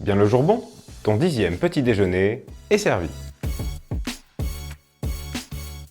Bien le jour bon, ton 10e petit déjeuner est servi.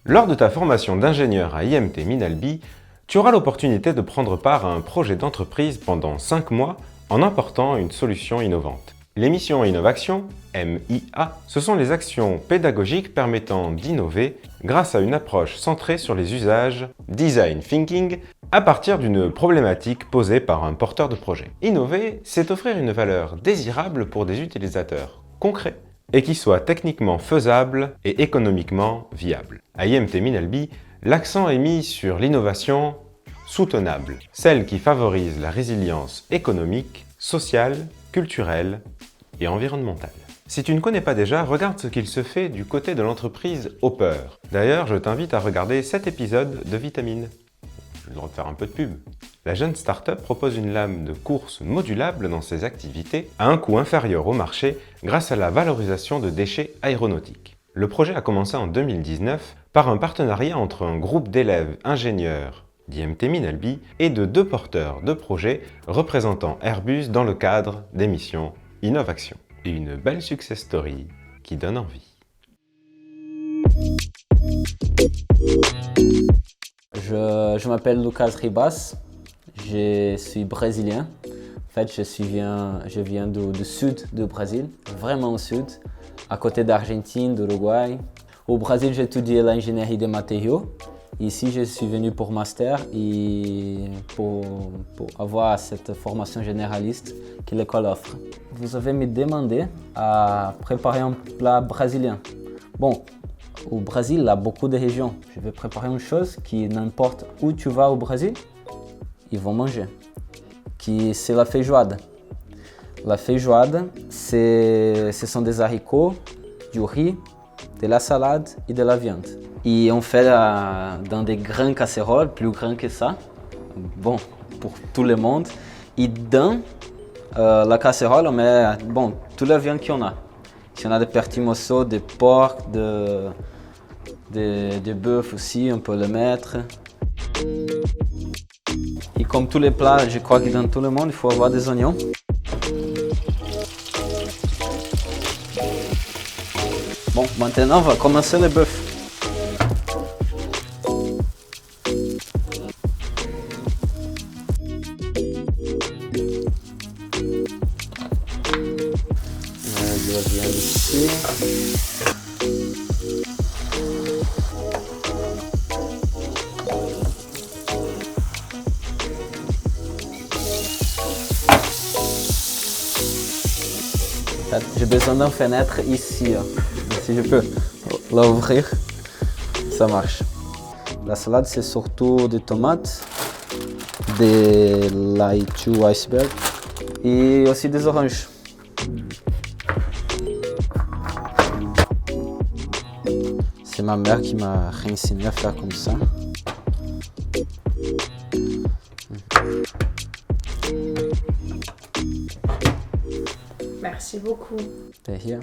Lors de ta formation d'ingénieur à IMT Minalbi, tu auras l'opportunité de prendre part à un projet d'entreprise pendant 5 mois en apportant une solution innovante. Les missions Innovation, MIA, ce sont les actions pédagogiques permettant d'innover grâce à une approche centrée sur les usages Design Thinking à partir d'une problématique posée par un porteur de projet. Innover, c'est offrir une valeur désirable pour des utilisateurs concrets et qui soit techniquement faisable et économiquement viable. À IMT Minalbi, l'accent est mis sur l'innovation soutenable, celle qui favorise la résilience économique, sociale, culturelle et environnementale. Si tu ne connais pas déjà, regarde ce qu'il se fait du côté de l'entreprise Hopper. D'ailleurs, je t'invite à regarder cet épisode de Vitamine. Je vais le droit de faire un peu de pub. La jeune start-up propose une lame de course modulable dans ses activités à un coût inférieur au marché grâce à la valorisation de déchets aéronautiques. Le projet a commencé en 2019 par un partenariat entre un groupe d'élèves ingénieurs d'IMT Minalbi et de 2 porteurs de projets représentant Airbus dans le cadre des missions Innovation. Une belle success story qui donne envie. Je m'appelle Lucas Ribas, je suis brésilien. En fait, je viens du sud du Brésil, vraiment au sud, à côté d'Argentine, d'Uruguay. Au Brésil, j'ai étudié l'ingénierie des matériaux. Ici, je suis venu pour master et pour avoir cette formation généraliste que l'école offre. Vous avez me demandé à préparer un plat brésilien. Bon, au Brésil, il y a beaucoup de régions. Je vais préparer une chose qui, n'importe où tu vas au Brésil, ils vont manger. C'est la feijoada. La feijoada, ce sont des haricots, du riz, de la salade et de la viande. Et on fait dans des grandes casseroles, plus grandes que ça, bon, pour tout le monde. Et dans la casserole, on met toute la viande qu'on a. Si on a des petits morceaux de porc, de bœuf aussi, on peut le mettre. Et comme tous les plats, je crois que dans tout le monde, il faut avoir des oignons. Bon, maintenant, on va commencer le bœuf. De la viande ici. J'ai besoin d'une fenêtre ici. Si je peux l'ouvrir, ça marche. La salade, c'est surtout des tomates, des laitue iceberg et aussi des oranges. C'est ma mère qui m'a réenseigné à faire comme ça. Merci beaucoup. De rien.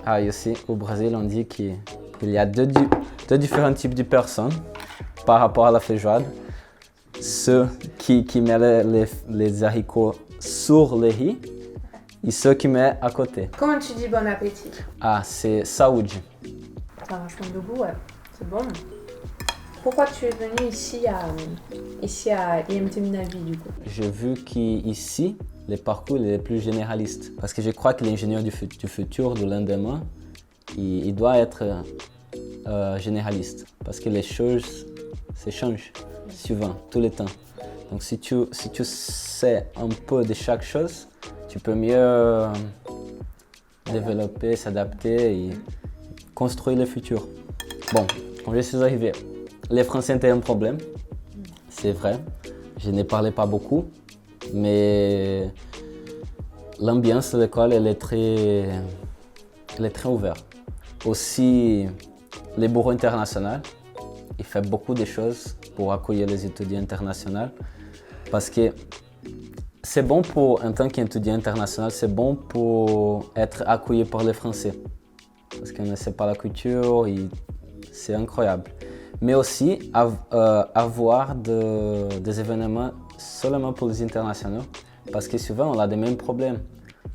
Ah, et aussi, au Brésil, on dit qu'il y a deux différents types de personnes par rapport à la feijoada. Ceux qui mettent les haricots sur le riz et ceux qui mettent à côté. Comment tu dis bon appétit? Ah, c'est saúde. Ça a vachement de goût, ouais. C'est bon. Pourquoi tu es venu ici à IMT Minalbi du coup? J'ai vu qu'ici, le parcours est plus généraliste. Parce que je crois que l'ingénieur du futur, de lendemain, il doit être généraliste. Parce que les choses se changent souvent, tout le temps. Donc si tu sais un peu de chaque chose, tu peux mieux développer, s'adapter et construire le futur. Bon, quand je suis arrivé, les Français étaient un problème, c'est vrai. Je ne parlais pas beaucoup, mais l'ambiance de l'école, elle est très ouverte. Aussi, le bureau international, il fait beaucoup de choses pour accueillir les étudiants internationaux parce que c'est bon en tant qu'étudiant international, c'est bon pour être accueilli par les Français parce qu'on ne sait pas la culture et c'est incroyable. Mais aussi avoir des événements seulement pour les internationaux parce que souvent on a les mêmes problèmes.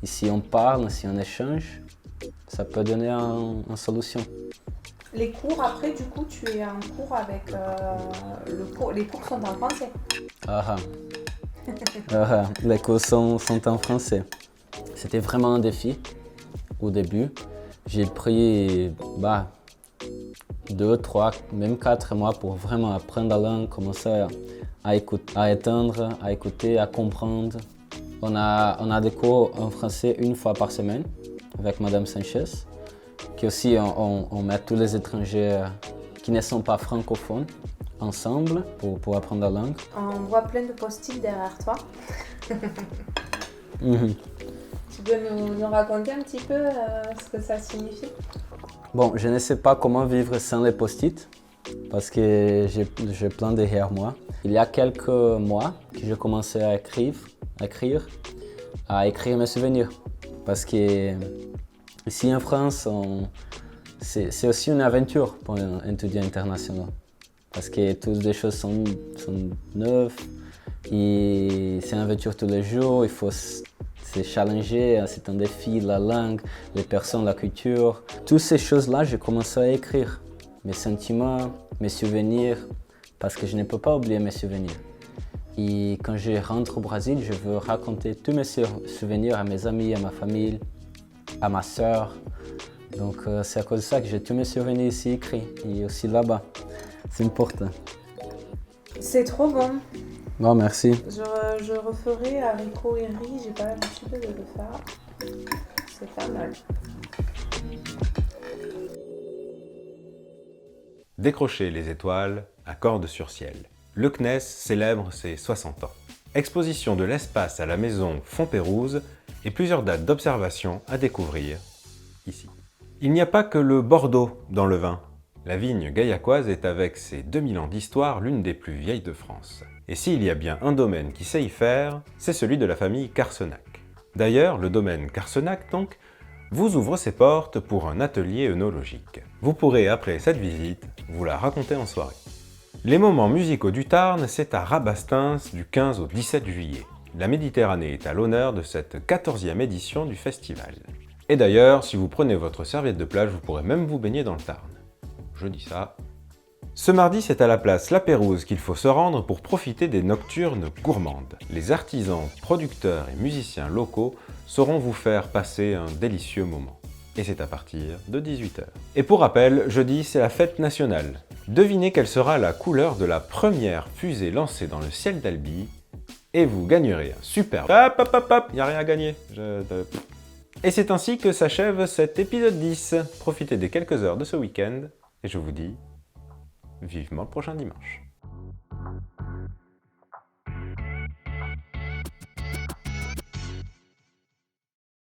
Et si on parle, si on échange, ça peut donner une solution. Les cours, après, du coup, tu es en cours avec les cours sont en français. Ah, les cours sont en français. C'était vraiment un défi au début. J'ai pris 2, 3, même 4 mois pour vraiment apprendre la langue, commencer à écouter, à éteindre, à écouter, à comprendre. On a des cours en français une fois par semaine avec Madame Sanchez, qui aussi on met tous les étrangers qui ne sont pas francophones ensemble pour apprendre la langue. On voit plein de post-it derrière toi. Tu peux nous raconter un petit peu ce que ça signifie? Bon, je ne sais pas comment vivre sans les post-it, parce que j'ai plein derrière moi. Il y a quelques mois que j'ai commencé à écrire mes souvenirs. Parce que ici en France, c'est aussi une aventure pour un étudiant international. Parce que toutes les choses sont neuves et c'est une aventure tous les jours. Il faut se challenger, c'est un défi, la langue, les personnes, la culture. Toutes ces choses-là, j'ai commencé à écrire mes sentiments, mes souvenirs, parce que je ne peux pas oublier mes souvenirs. Et quand je rentre au Brésil, je veux raconter tous mes souvenirs à mes amis, à ma famille, à ma sœur. Donc c'est à cause de ça que j'ai tous mes souvenirs ici écrits et aussi là-bas. C'est important. C'est trop bon. Bon, merci. Je referai haricots et riz, j'ai pas l'habitude de le faire. C'est pas mal. Décrocher les étoiles à corde sur ciel. Le CNES célèbre ses 60 ans. Exposition de l'espace à la maison Fontpérouse et plusieurs dates d'observation à découvrir ici. Il n'y a pas que le Bordeaux dans le vin. La vigne gaillacoise est avec ses 2000 ans d'histoire l'une des plus vieilles de France. Et s'il y a bien un domaine qui sait y faire, c'est celui de la famille Carsenac. D'ailleurs, le domaine Carsenac, donc, vous ouvre ses portes pour un atelier œnologique. Vous pourrez, après cette visite, vous la raconter en soirée. Les moments musicaux du Tarn, c'est à Rabastens du 15 au 17 juillet. La Méditerranée est à l'honneur de cette 14e édition du festival. Et d'ailleurs, si vous prenez votre serviette de plage, vous pourrez même vous baigner dans le Tarn. Je dis ça. Ce mardi, c'est à la place La Pérouse qu'il faut se rendre pour profiter des nocturnes gourmandes. Les artisans, producteurs et musiciens locaux sauront vous faire passer un délicieux moment. Et c'est à partir de 18 h. Et pour rappel, jeudi, c'est la fête nationale. Devinez quelle sera la couleur de la première fusée lancée dans le ciel d'Albi et vous gagnerez un super... Hop, y a rien à gagner. Et c'est ainsi que s'achève cet épisode 10. Profitez des quelques heures de ce week-end et je vous dis vivement le prochain dimanche.